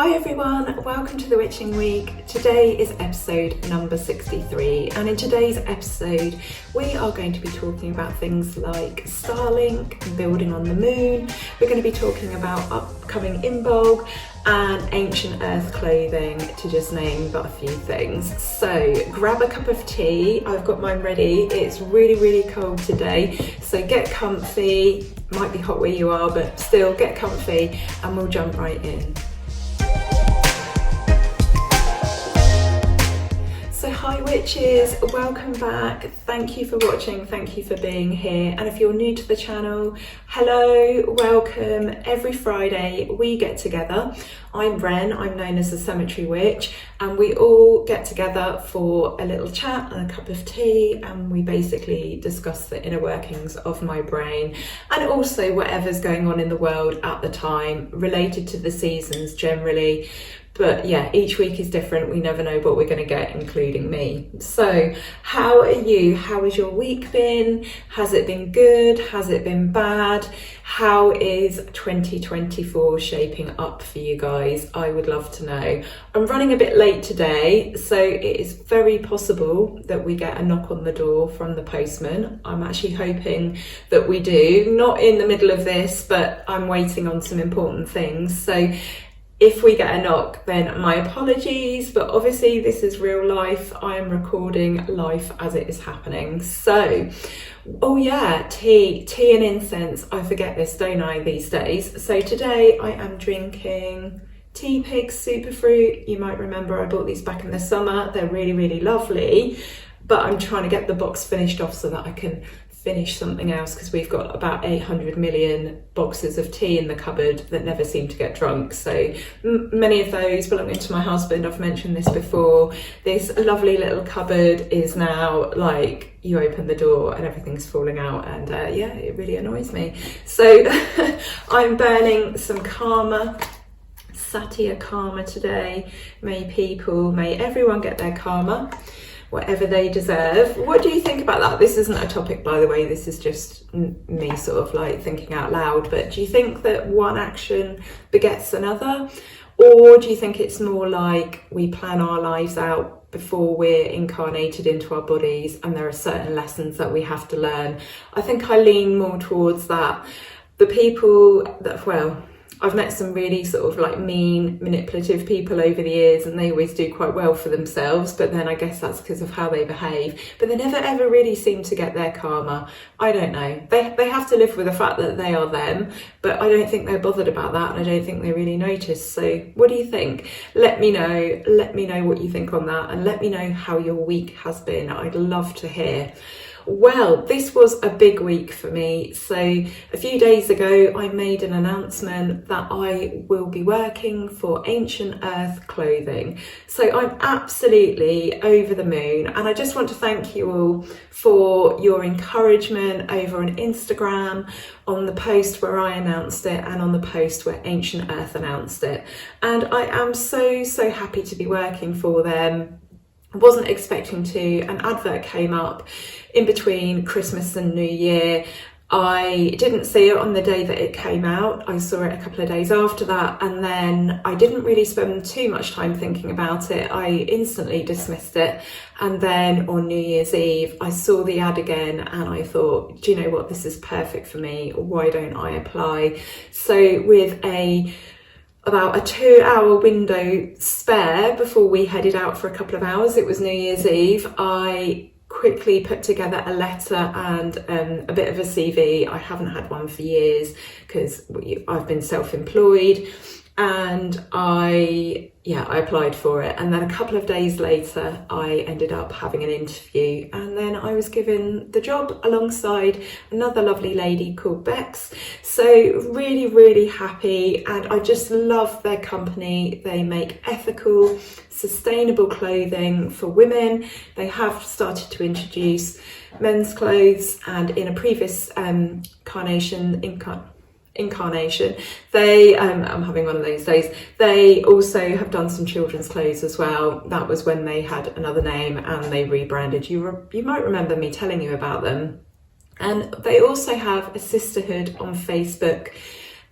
Hi everyone, welcome to the Witching Week. Today is episode number 63, and in today's episode we are going to be talking about things like Starlink and building on the moon. We're going to be talking about upcoming Imbolc and ancient earth clothing, to just name but a few things. So grab a cup of tea, I've got mine ready. It's really cold today, so get comfy. Might be hot where you are, but still get comfy and we'll jump right in. So hi witches, welcome back. Thank you for watching, thank you for being here. And if you're new to the channel, hello, welcome. Every Friday we get together. I'm Wren, I'm known as the Cemetery Witch, and we all get together for a little chat and a cup of tea, and we basically discuss the inner workings of my brain and also whatever's going on in the world at the time, related to the seasons generally. But yeah, each week is different. We never know what we're going to get, including me. So how are you? How has your week been? Has it been good? Has it been bad? How is 2024 shaping up for you guys? I would love to know. I'm running a bit late today, so it is very possible that we get a knock on the door from the postman. I'm actually hoping that we do. Not in the middle of this, but I'm waiting on some important things. So if we get a knock, then my apologies, but obviously this is real life. I am recording life as it is happening. So, oh yeah, tea and incense. I forget this, don't I, these days? So today I am drinking Tea Pig's Superfruit. You might remember I bought these back in the summer. They're really lovely, but I'm trying to get the box finished off so that I can finish something else, because we've got about 800 million boxes of tea in the cupboard that never seem to get drunk. So many of those belonging to my husband. I've mentioned this before. This lovely little cupboard is now like, you open the door and everything's falling out, and yeah, it really annoys me. So I'm burning some karma, Satya karma today. May everyone get their karma, whatever they deserve. What do you think about that? This isn't a topic, by the way, this is just me sort of like thinking out loud, but do you think that one action begets another? Or do you think it's more like we plan our lives out before we're incarnated into our bodies and there are certain lessons that we have to learn? I think I lean more towards that. The people that, well, I've met some really sort of like mean, manipulative people over the years, and they always do quite well for themselves, but then I guess that's because of how they behave. But they never ever really seem to get their karma. I don't know. They have to live with the fact that they are them, but I don't think they're bothered about that, and I don't think they really notice. So what do you think? Let me know what you think on that, and let me know how your week has been. I'd love to hear. Well, this was a big week for me. So a few days ago, I made an announcement that I will be working for Ancient Earth Clothing. So I'm absolutely over the moon, and I just want to thank you all for your encouragement over on Instagram, on the post where I announced it, and on the post where Ancient Earth announced it. And I am so happy to be working for them. I wasn't expecting to. An advert came up in between Christmas and New Year. I didn't see it on the day that it came out. I saw it a couple of days after that, and then I didn't really spend too much time thinking about it. I instantly dismissed it. And then on New Year's Eve, I saw the ad again and I thought, do you know what? This is perfect for me. Why don't I apply? So with about a 2-hour window spare before we headed out for a couple of hours, it was New Year's Eve, I quickly put together a letter and a bit of a CV. I haven't had one for years because I've been self-employed, and I applied for it. And then a couple of days later, I ended up having an interview, and then I was given the job alongside another lovely lady called Bex. So really happy, and I just love their company. They make ethical, sustainable clothing for women. They have started to introduce men's clothes, and in a previous incarnation they I'm having one of those days, they also have done some children's clothes as well. That was when they had another name and they rebranded. You might remember me telling you about them. And they also have a sisterhood on Facebook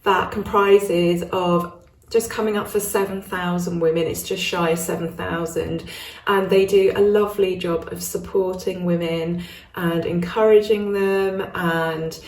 that comprises of just coming up for 7,000 women. It's just shy of 7,000, and they do a lovely job of supporting women and encouraging them and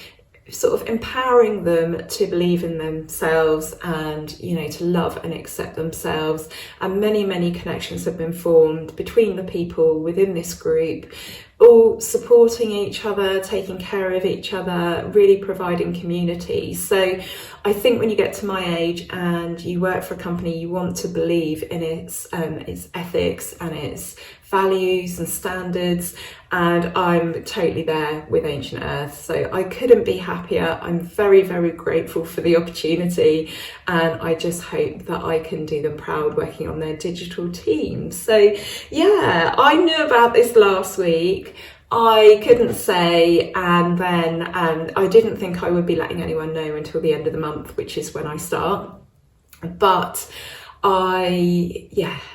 sort of empowering them to believe in themselves and, you know, to love and accept themselves. And many connections have been formed between the people within this group, all supporting each other, taking care of each other, really providing community. So I think when you get to my age and you work for a company, you want to believe in its ethics and its values and standards, and I'm totally there with Ancient Earth. So I couldn't be happier. I'm very grateful for the opportunity, and I just hope that I can do them proud working on their digital team. So yeah, I knew about this last week. I couldn't say, and then I didn't think I would be letting anyone know until the end of the month, which is when I start. But I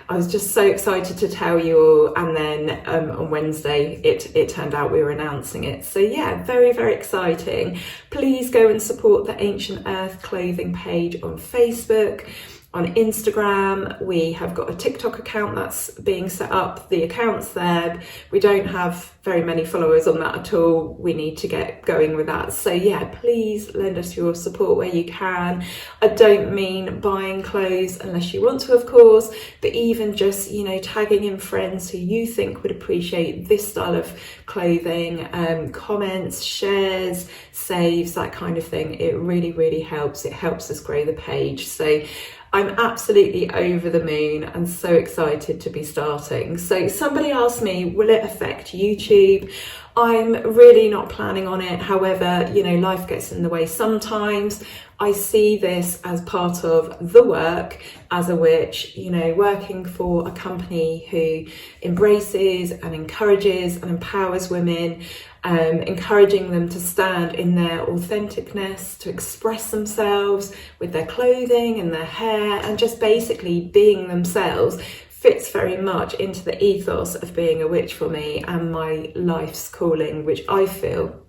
was just so excited to tell you all, and then on Wednesday it turned out we were announcing it. So yeah, very exciting. Please go and support the Ancient Earth clothing page on Facebook. On Instagram, we have got a TikTok account that's being set up. The account's there. We don't have very many followers on that at all. We need to get going with that. So yeah, please lend us your support where you can. I don't mean buying clothes unless you want to, of course, but even just, you know, tagging in friends who you think would appreciate this style of clothing, comments, shares, saves, that kind of thing. It really helps. It helps us grow the page. So I'm absolutely over the moon and so excited to be starting. So somebody asked me, will it affect YouTube? I'm really not planning on it. However, you know, life gets in the way sometimes. I see this as part of the work as a witch, you know, working for a company who embraces and encourages and empowers women, encouraging them to stand in their authenticness, to express themselves with their clothing and their hair, and just basically being themselves fits very much into the ethos of being a witch for me and my life's calling, which I feel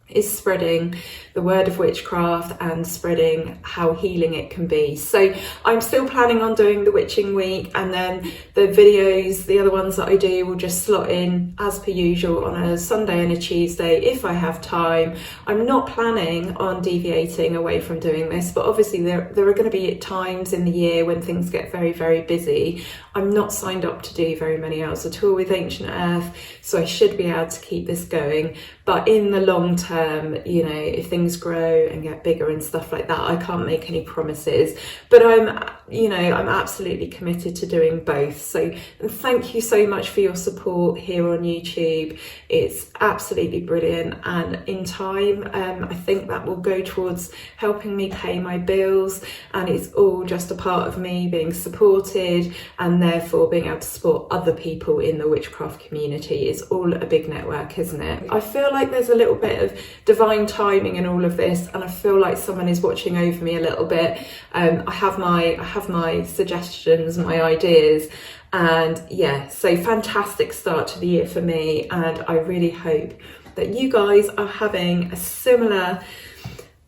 is spreading the word of witchcraft and spreading how healing it can be. So I'm still planning on doing the witching week, and then the videos, the other ones that I do, will just slot in as per usual on a Sunday and a Tuesday if I have time. I'm not planning on deviating away from doing this, but obviously there are going to be times in the year when things get very busy. I'm not signed up to do very many hours at all with Ancient Earth, so I should be able to keep this going. But in the long term, you know, if things grow and get bigger and stuff like that, I can't make any promises. But I'm absolutely committed to doing both. So thank you so much for your support here on YouTube. It's absolutely brilliant. And in time, I think that will go towards helping me pay my bills. And it's all just a part of me being supported and therefore being able to support other people in the witchcraft community. It's all a big network, isn't it? I feel like there's a little bit of divine timing in all of this, and I feel like someone is watching over me a little bit. I have my suggestions, my ideas, and yeah, so fantastic start to the year for me, and I really hope that you guys are having a similar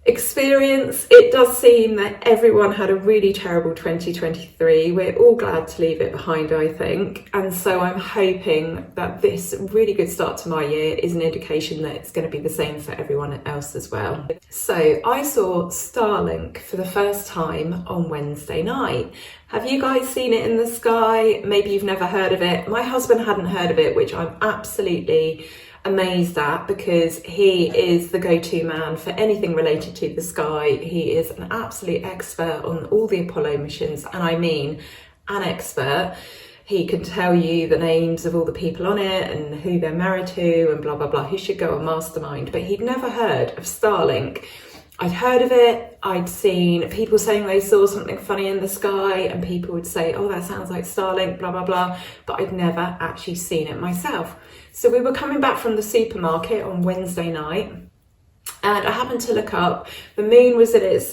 experience. It does seem that everyone had a really terrible 2023. We're all glad to leave it behind, I think, and so I'm hoping that this really good start to my year is an indication that it's going to be the same for everyone else as well. So I saw Starlink for the first time on Wednesday night. Have you guys seen it in the sky? Maybe you've never heard of it. My husband hadn't heard of it, which I'm absolutely amazed at, because he is the go-to man for anything related to the sky. He is an absolute expert on all the Apollo missions, and I mean an expert. He can tell you the names of all the people on it and who they're married to and blah blah. He should go on Mastermind, but he'd never heard of Starlink. I'd heard of it, I'd seen people saying they saw something funny in the sky, and people would say, oh, that sounds like Starlink, blah, blah, blah, but I'd never actually seen it myself. So we were coming back from the supermarket on Wednesday night, and I happened to look up. The moon was at its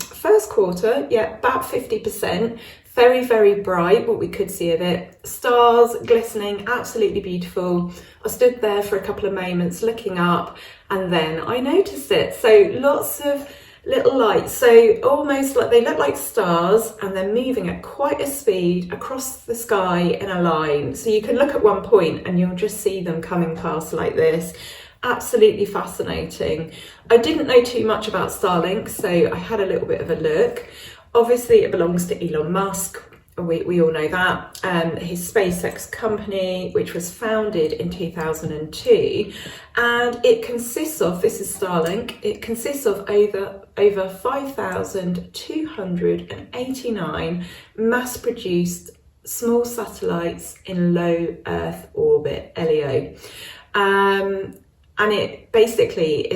first quarter, about 50%, very bright, what we could see of it. Stars glistening, absolutely beautiful. I stood there for a couple of moments looking up, and then I noticed it. So lots of little lights, so almost like they look like stars, and they're moving at quite a speed across the sky in a line. So you can look at one point and you'll just see them coming past like this. Absolutely fascinating. I didn't know too much about Starlink, so I had a little bit of a look. Obviously it belongs to Elon Musk. We all know that. His SpaceX company, which was founded in 2002, and it consists of, this is Starlink, it consists of over 5,289 mass-produced small satellites in low Earth orbit, LEO. And it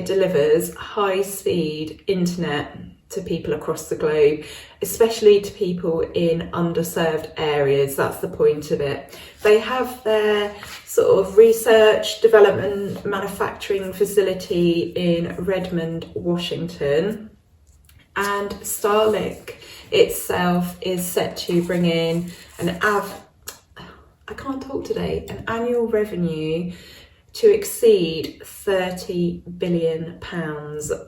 delivers high-speed internet to people across the globe, especially to people in underserved areas. That's the point of it. They have their sort of research, development, manufacturing facility in Redmond, Washington, and Starlink itself is set to bring in an annual revenue to exceed £30 billion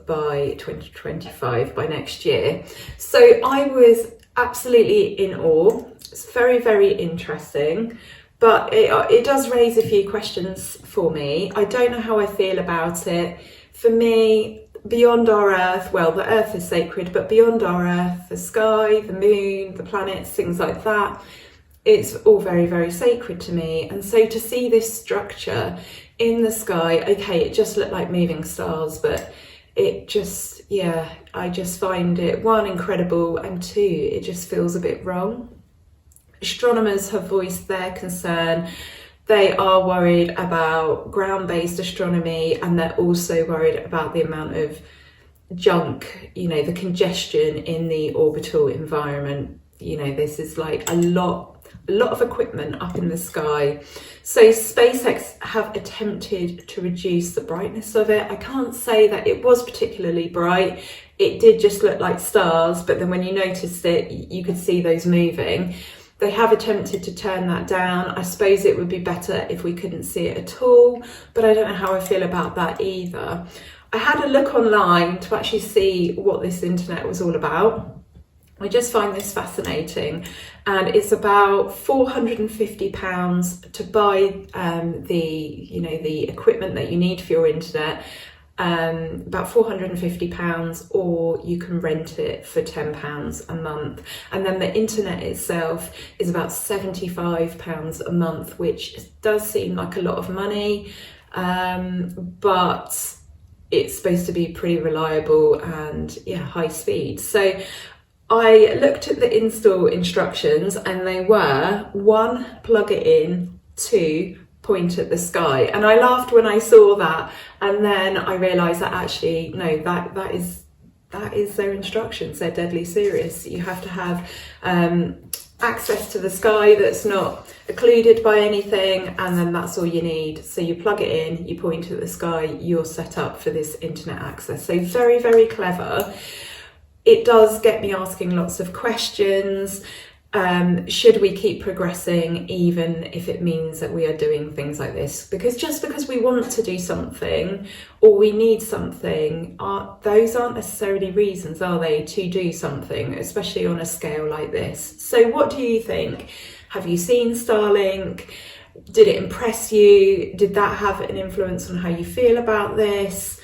by 2025, by next year. So I was absolutely in awe. It's very, very interesting, but it does raise a few questions for me. I don't know how I feel about it. For me, beyond our Earth, well, the Earth is sacred, but beyond our Earth, the sky, the moon, the planets, things like that, it's all very, very sacred to me. And so to see this structure in the sky, okay, it just looked like moving stars, but it just, yeah, I just find it, one, incredible, and two, it just feels a bit wrong. Astronomers have voiced their concern. They are worried about ground-based astronomy, and they're also worried about the amount of junk, the congestion in the orbital environment. This is like a lot of equipment up in the sky. So SpaceX have attempted to reduce the brightness of it. I can't say that it was particularly bright. It did just look like stars, but then when you noticed it, you could see those moving. They have attempted to turn that down. I suppose it would be better if we couldn't see it at all, but I don't know how I feel about that either. I had a look online to actually see what this internet was all about. I just find this fascinating, and it's about £450 to buy the equipment that you need for your internet, about £450, or you can rent it for £10 a month. And then the internet itself is about £75 a month, which does seem like a lot of money, but it's supposed to be pretty reliable and high speed. So I looked at the install instructions, and they were 1, plug it in, 2, point at the sky. And I laughed when I saw that, and then I realised that actually, no, that is their instructions. They're deadly serious. You have to have access to the sky that's not occluded by anything, and then that's all you need. So you plug it in, you point at the sky, you're set up for this internet access. So very, very clever. It does get me asking lots of questions. Should we keep progressing even if it means that we are doing things like this? Because just because we want to do something or we need something, those aren't necessarily reasons, are they, to do something, especially on a scale like this. So what do you think? Have you seen Starlink? Did it impress you? Did that have an influence on how you feel about this?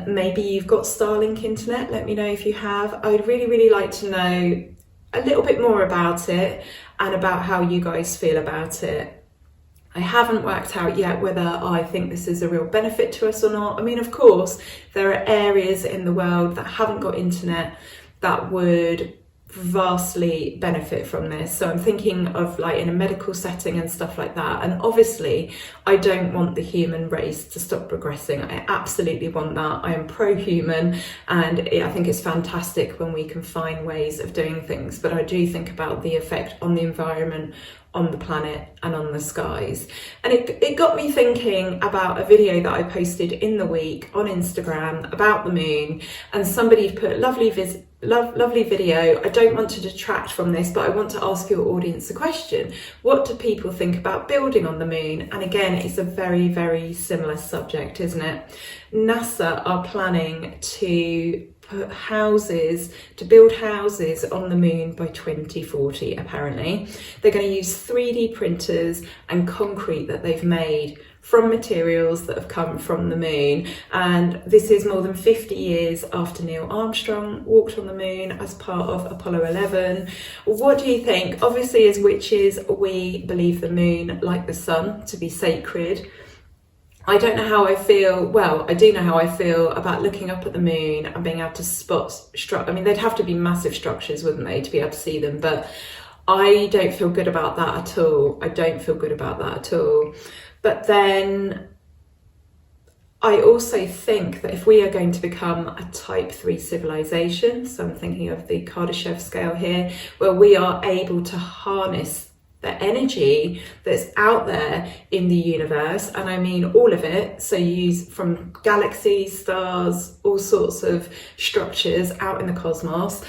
Maybe you've got Starlink internet. Let me know if you have. I'd really, really like to know a little bit more about it and about how you guys feel about it. I haven't worked out yet whether I think this is a real benefit to us or not. I mean, of course, there are areas in the world that haven't got internet that would vastly benefit from this. So I'm thinking of like in a medical setting and stuff like that. And obviously I don't want the human race to stop progressing. I absolutely want that. I am pro-human, and I think it's fantastic when we can find ways of doing things. But I do think about the effect on the environment, on the planet, and on the skies. And it got me thinking about a video that I posted in the week on Instagram about the moon, and somebody put a lovely video. I don't want to detract from this, but I want to ask your audience a question. What do people think about building on the moon? And again, it's a very, very similar subject, isn't it? NASA are planning to to build houses on the moon by 2040, apparently. They're going to use 3D printers and concrete that they've made from materials that have come from the moon. And this is more than 50 years after Neil Armstrong walked on the moon as part of Apollo 11. What do you think? Obviously, as witches, we believe the moon, like the sun, to be sacred. I don't know how I feel, well, I do know how I feel about looking up at the moon and being able to spot, I mean, they'd have to be massive structures, wouldn't they, to be able to see them, but I don't feel good about that at all. I don't feel good about that at all. But then I also think that if we are going to become a type 3 civilization, so I'm thinking of the Kardashev scale here, where we are able to harness the energy that's out there in the universe, and I mean all of it, so you use from galaxies, stars, all sorts of structures out in the cosmos.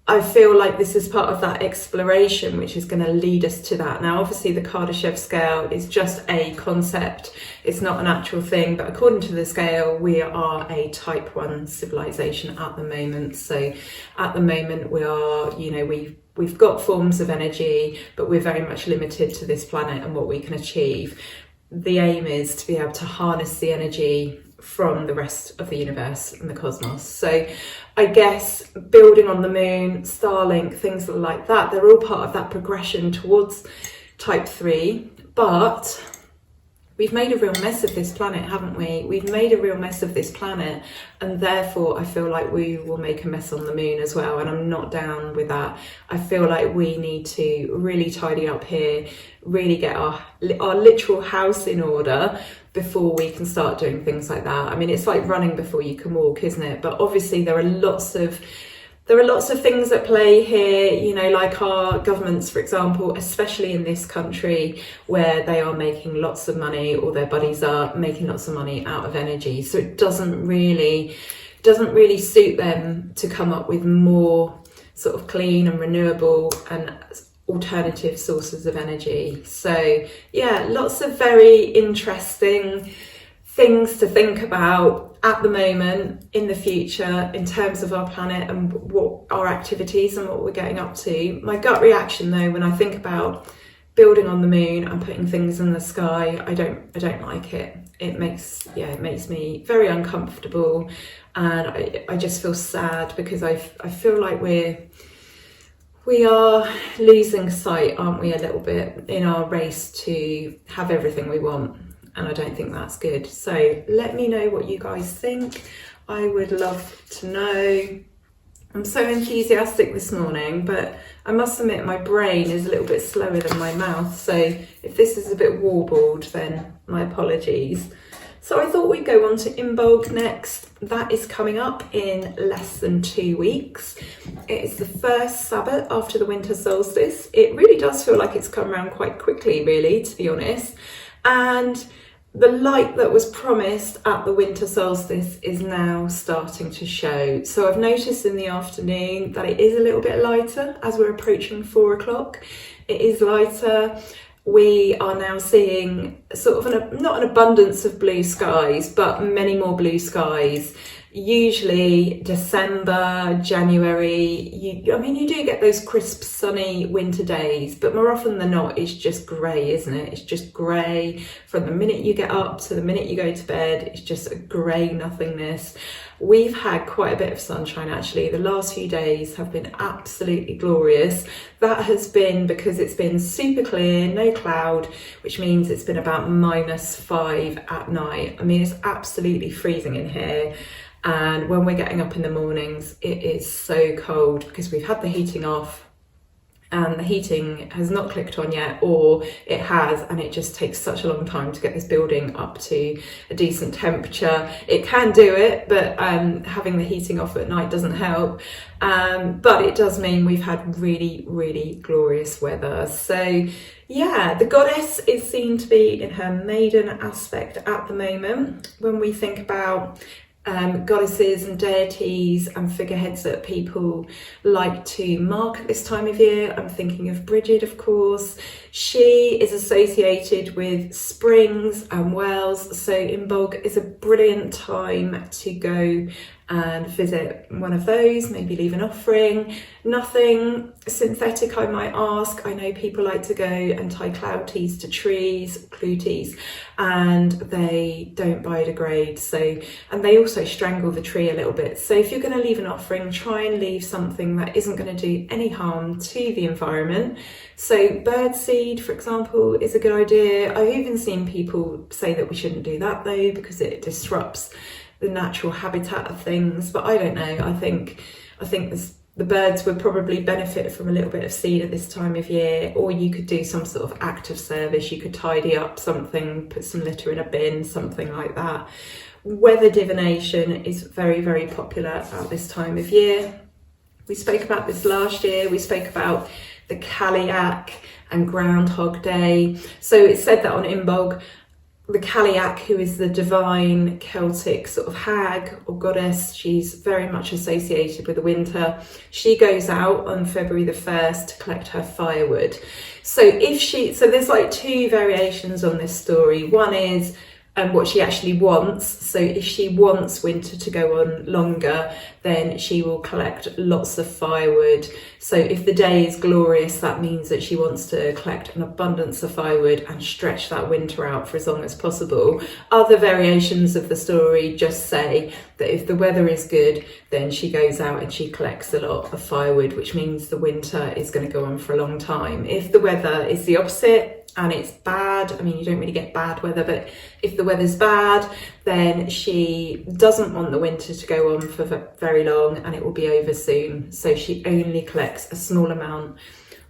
I feel like this is part of that exploration which is going to lead us to that. Now, obviously the Kardashev scale is just a concept, it's not an actual thing, but according to the scale, we are a type 1 civilization at the moment. So at the moment we are, you know, we've got forms of energy, but we're very much limited to this planet and what we can achieve. The aim is to be able to harness the energy from the rest of the universe and the cosmos. So I guess building on the moon, Starlink, things like that, they're all part of that progression towards type 3. But we've made a real mess of this planet, haven't we? We've made a real mess of this planet, and therefore I feel like we will make a mess on the moon as well, and I'm not down with that. I feel like we need to really tidy up here, really get our literal house in order before we can start doing things like that. I mean, it's like running before you can walk, isn't it? But obviously there are lots of things at play here, you know, like our governments, for example, especially in this country where they are making lots of money, or their buddies are making lots of money out of energy. So it doesn't really suit them to come up with more sort of clean and renewable and alternative sources of energy. So yeah, lots of very interesting things to think about at the moment, in the future, in terms of our planet and what our activities and what we're getting up to. My gut reaction though, when I think about building on the moon and putting things in the sky, I don't like it. It makes me very uncomfortable, and I just feel sad because I feel like we are losing sight, aren't we, a little bit in our race to have everything we want, and I don't think that's good. So let me know what you guys think. I would love to know. I'm so enthusiastic this morning, but I must admit my brain is a little bit slower than my mouth, so if this is a bit warbled, then my apologies. So I thought we'd go on to Imbolc next. That is coming up in less than 2 weeks. It is the first Sabbath after the winter solstice. It really does feel like it's come around quite quickly, really, to be honest. And the light that was promised at the winter solstice is now starting to show. So I've noticed in the afternoon that it is a little bit lighter as we're approaching 4 o'clock. It is lighter. We are now seeing sort of not an abundance of blue skies, but many more blue skies. Usually December, January, you do get those crisp, sunny winter days, but more often than not, it's just grey, isn't it? It's just grey from the minute you get up to the minute you go to bed. It's just a grey nothingness. We've had quite a bit of sunshine, actually. The last few days have been absolutely glorious. That has been because it's been super clear, no cloud, which means it's been about -5 at night. I mean, it's absolutely freezing in here. And when we're getting up in the mornings, it is so cold because we've had the heating off and the heating has not clicked on yet, or it has, and it just takes such a long time to get this building up to a decent temperature. It can do it, but having the heating off at night doesn't help. But it does mean we've had really, really glorious weather. So yeah, the goddess is seen to be in her maiden aspect at the moment. When we think about goddesses and deities and figureheads that people like to mark at this time of year, I'm thinking of Bridget, of course. She is associated with springs and wells, so Imbolc is a brilliant time to go and visit one of those, maybe leave an offering. Nothing synthetic, I might ask. I know people like to go and tie cloud teas to trees, cluties, and they don't biodegrade. So, and they also strangle the tree a little bit. So if you're going to leave an offering, try and leave something that isn't going to do any harm to the environment. So birdseed, for example, is a good idea. I've even seen people say that we shouldn't do that though, because it disrupts the natural habitat of things, but I don't know. I think the birds would probably benefit from a little bit of seed at this time of year, or you could do some sort of act of service. You could tidy up something, put some litter in a bin, something like that. Weather divination is very, very popular at this time of year. We spoke about this last year. We spoke about the Kaliak and Groundhog Day. So it's said that on Imbolc, the Kaliak, who is the divine Celtic sort of hag or goddess, she's very much associated with the winter. She goes out on February the 1st to collect her firewood. So there's like two variations on this story. One is what she actually wants. So if she wants winter to go on longer, then she will collect lots of firewood. So if the day is glorious, that means that she wants to collect an abundance of firewood and stretch that winter out for as long as possible. Other variations of the story just say that if the weather is good, then she goes out and she collects a lot of firewood, which means the winter is going to go on for a long time. If the weather is the opposite, and it's bad, I mean, you don't really get bad weather, but if the weather's bad, then she doesn't want the winter to go on for very long and it will be over soon. So she only collects a small amount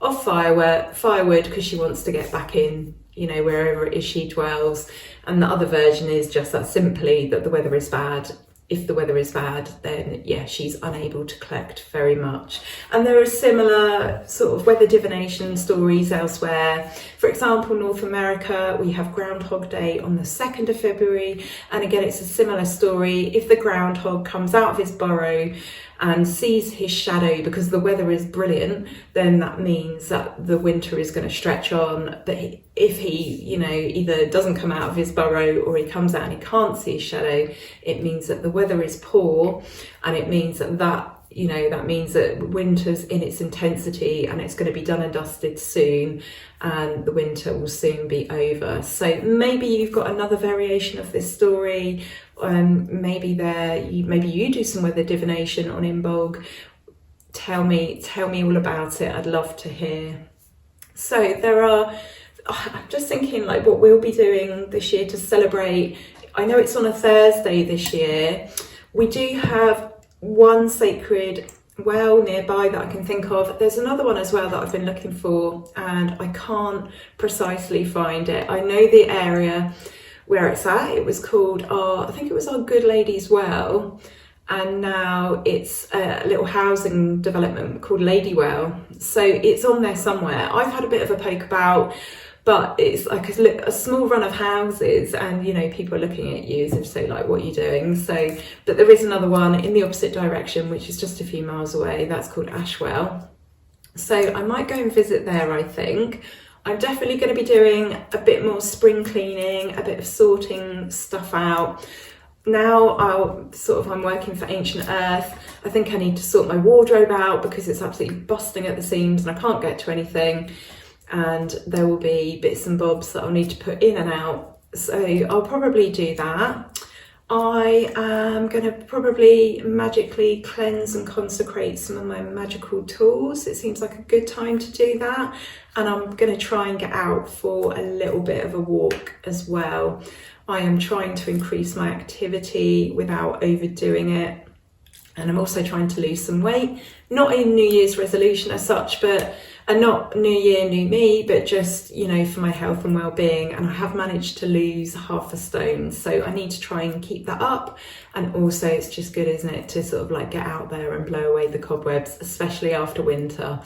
of firewood because she wants to get back in, you know, wherever it is she dwells. And the other version is just that simply that the weather is bad. If the weather is bad, then yeah, she's unable to collect very much. And there are similar sort of weather divination stories elsewhere. For example, North America, we have Groundhog Day on the 2nd of February. And again, it's a similar story. If the groundhog comes out of his burrow and sees his shadow because the weather is brilliant, then that means that the winter is going to stretch on. But if he, you know, either doesn't come out of his burrow or he comes out and he can't see his shadow, it means that the weather is poor, and it means that means that winter's in its intensity and it's going to be done and dusted soon, and the winter will soon be over. So maybe you've got another variation of this story. Maybe you do some weather divination on Imbolc. Tell me all about it. I'd love to hear. So I'm just thinking like what we'll be doing this year to celebrate. I know it's on a Thursday this year. We do have one sacred well nearby that I can think of. There's another one as well that I've been looking for and I can't precisely find it. I know the area where it's at. It was called I think it was Our Good Lady's Well, and now it's a little housing development called Ladywell. So it's on there somewhere. I've had a bit of a poke about, but it's like a small run of houses, and you know, people are looking at you as if say like, what are you doing? So, but there is another one in the opposite direction, which is just a few miles away. That's called Ashwell. So I might go and visit there, I think. I'm definitely going to be doing a bit more spring cleaning, a bit of sorting stuff out. Now I'm working for Ancient Earth. I think I need to sort my wardrobe out because it's absolutely busting at the seams and I can't get to anything. And there will be bits and bobs that I'll need to put in and out. So I'll probably do that. I am going to probably magically cleanse and consecrate some of my magical tools. It seems like a good time to do that. And I'm going to try and get out for a little bit of a walk as well. I am trying to increase my activity without overdoing it. And I'm also trying to lose some weight. Not in New Year's resolution as such, and not New Year, New Me, but just, you know, for my health and well-being. And I have managed to lose 0.5 stone. So I need to try and keep that up. And also it's just good, isn't it, to sort of like get out there and blow away the cobwebs, especially after winter.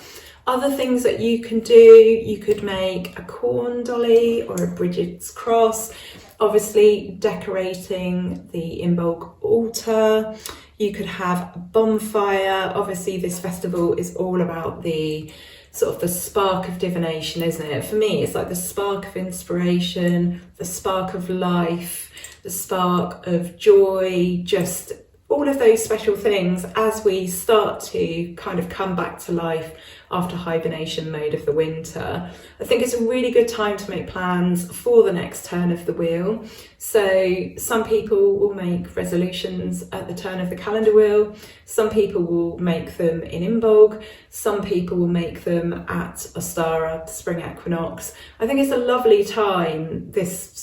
Other things that you can do, you could make a corn dolly or a Bridget's cross. Obviously decorating the Imbolc altar. You could have a bonfire. Obviously this festival is all about the sort of the spark of divination, isn't it? For me, it's like the spark of inspiration, the spark of life, the spark of joy, just all of those special things as we start to kind of come back to life after hibernation mode of the winter. I think it's a really good time to make plans for the next turn of the wheel. So some people will make resolutions at the turn of the calendar wheel, some people will make them in Imbolc, some people will make them at Ostara, spring equinox. I think it's a lovely time, this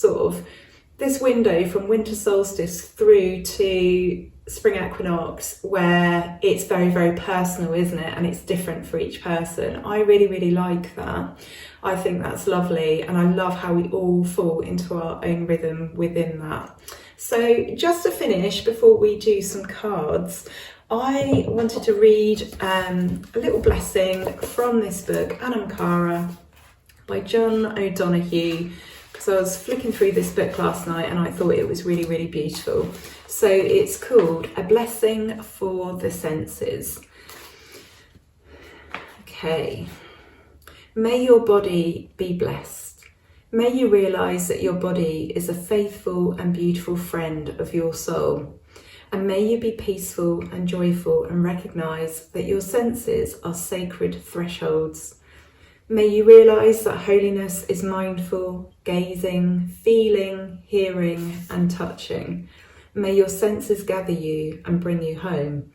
window from winter solstice through to spring equinox, where it's very, very personal, isn't it? And it's different for each person. I really, really like that. I think that's lovely, and I love how we all fall into our own rhythm within that. So just to finish, before we do some cards, I wanted to read a little blessing from this book, Anam Cara by John O'Donoghue, because I was flicking through this book last night and I thought it was really, really beautiful. So it's called A Blessing for the Senses. Okay. May your body be blessed. May you realise that your body is a faithful and beautiful friend of your soul. And may you be peaceful and joyful and recognise that your senses are sacred thresholds. May you realise that holiness is mindful, gazing, feeling, hearing and touching. May your senses gather you and bring you home.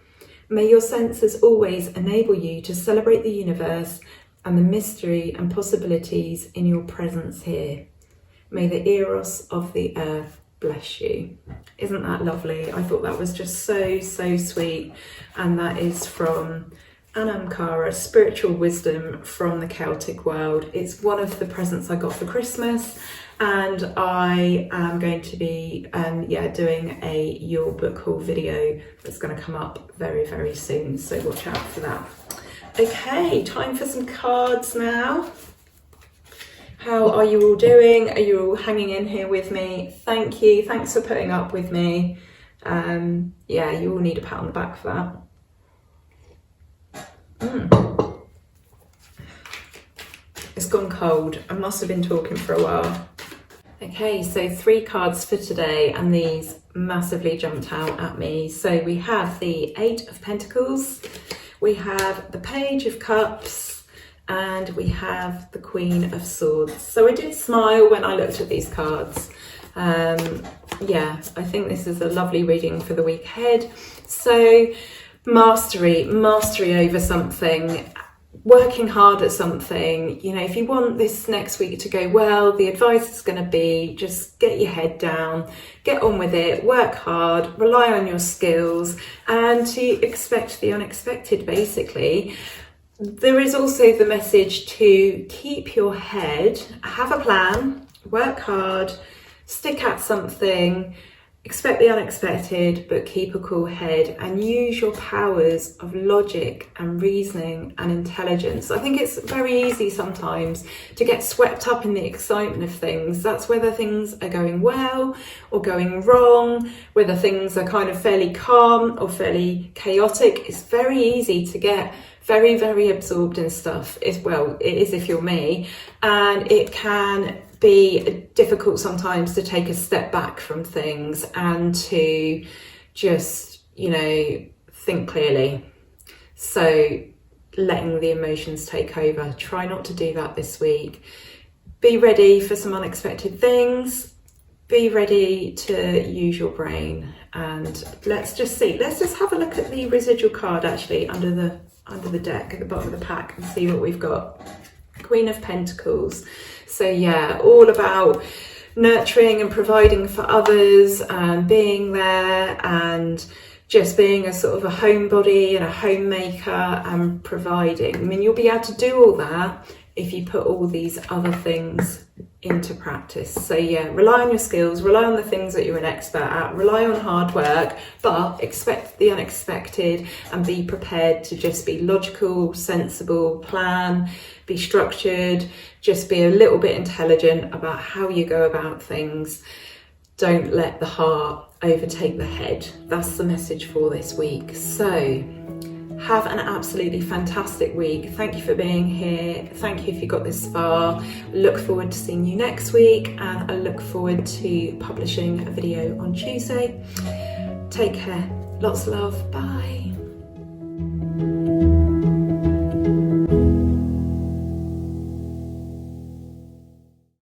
May your senses always enable you to celebrate the universe and the mystery and possibilities in your presence here. May the Eros of the earth bless you. Isn't that lovely? I thought that was just so, so sweet. And that is from Anam Cara, Spiritual Wisdom from the Celtic World. It's one of the presents I got for Christmas, and I am going to be doing a Your Book Haul video that's going to come up very, very soon, so watch out for that. Okay, time for some cards now. How are you all doing? Are you all hanging in here with me? Thank you, thanks for putting up with me. You all need a pat on the back for that. It's gone cold. I must have been talking for a while. Okay, so 3 cards for today, and these massively jumped out at me. So we have the 8 of Pentacles, we have the Page of Cups, and we have the Queen of Swords. So I did smile when I looked at these cards. I think this is a lovely reading for the week ahead. So mastery over something, working hard at something. You know, if you want this next week to go well, the advice is going to be just get your head down, get on with it, work hard, rely on your skills, and to expect the unexpected, basically. There is also the message to keep your head, have a plan, work hard, stick at something, expect the unexpected, but keep a cool head and use your powers of logic and reasoning and intelligence. I think it's very easy sometimes to get swept up in the excitement of things. That's whether things are going well or going wrong, whether things are kind of fairly calm or fairly chaotic. It's very easy to get very, very absorbed in stuff. It is if you're me, and it can be difficult sometimes to take a step back from things and to just, think clearly. So letting the emotions take over. Try not to do that this week. Be ready for some unexpected things. Be ready to use your brain. And let's just have a look at the residual card actually under the deck at the bottom of the pack and see what we've got. Queen of Pentacles. So yeah, all about nurturing and providing for others and being there and just being a sort of a homebody and a homemaker and providing. I mean, you'll be able to do all that if you put all these other things into practice. So yeah, rely on your skills, rely on the things that you're an expert at, rely on hard work, but expect the unexpected and be prepared to just be logical, sensible, plan, be structured, just be a little bit intelligent about how you go about things. Don't let the heart overtake the head. That's the message for this week. So have an absolutely fantastic week. Thank you for being here. Thank you if you got this far. Look forward to seeing you next week, and I look forward to publishing a video on Tuesday. Take care. Lots of love. Bye.